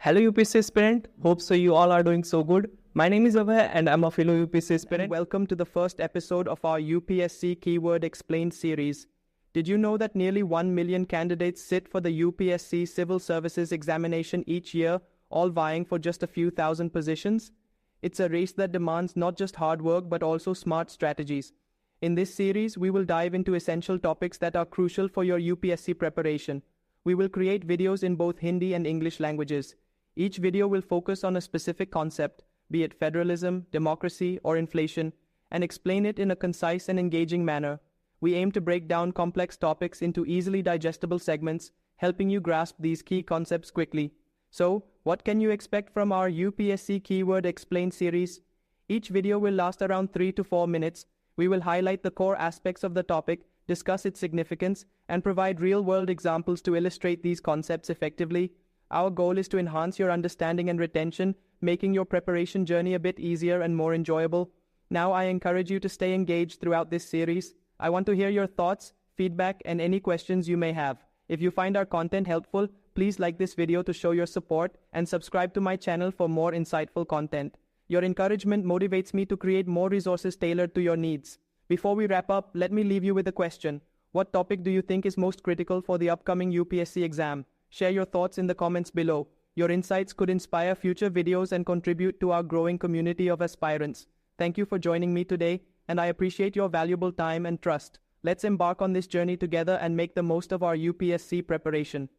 Hello UPSC Aspirant, hope so you all are doing so good. My name is Abhay and I'm a fellow UPSC Aspirant. Welcome to the first episode of our UPSC Keyword Explained series. Did you know that nearly 1 million candidates sit for the UPSC Civil Services examination each year, all vying for just a few thousand positions? It's a race that demands not just hard work but also smart strategies. In this series, we will dive into essential topics that are crucial for your UPSC preparation. We will create videos in both Hindi and English languages. Each video will focus on a specific concept, be it federalism, democracy, or inflation, and explain it in a concise and engaging manner. We aim to break down complex topics into easily digestible segments, helping you grasp these key concepts quickly. So, what can you expect from our UPSC Keyword Explained series? Each video will last around 3 to 4 minutes. We will highlight the core aspects of the topic, discuss its significance, and provide real-world examples to illustrate these concepts effectively. Our goal is to enhance your understanding and retention, making your preparation journey a bit easier and more enjoyable. Now I encourage you to stay engaged throughout this series. I want to hear your thoughts, feedback, and any questions you may have. If you find our content helpful, please like this video to show your support and subscribe to my channel for more insightful content. Your encouragement motivates me to create more resources tailored to your needs. Before we wrap up, let me leave you with a question. What topic do you think is most critical for the upcoming UPSC exam? Share your thoughts in the comments below. Your insights could inspire future videos and contribute to our growing community of aspirants. Thank you for joining me today, and I appreciate your valuable time and trust. Let's embark on this journey together and make the most of our UPSC preparation.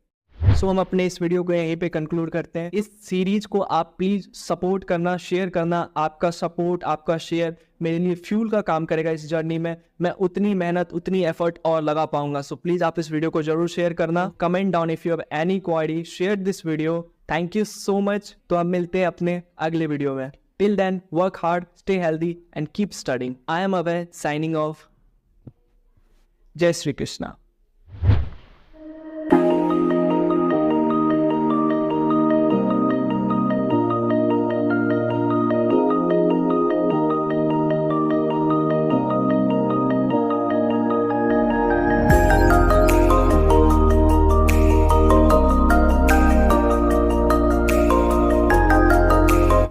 सो हम अपने इस video को यहीं पे conclude करते हैं। इस series को आप प्लीज सपोर्ट करना, शेयर करना। आपका सपोर्ट, आपका शेयर मेरे लिए फ्यूल का काम करेगा इस जर्नी में। मैं उतनी मेहनत, उतनी एफर्ट और लगा पाऊंगा। सो प्लीज आप इस वीडियो को जरूर शेयर करना। Comment down if you have any query, share this video. Thank you so much. तो अब मिलते हैं अपने अगले वीडियो में। Till then, work hard, stay healthy and keep studying. I am away signing off. जय श्री कृष्णा।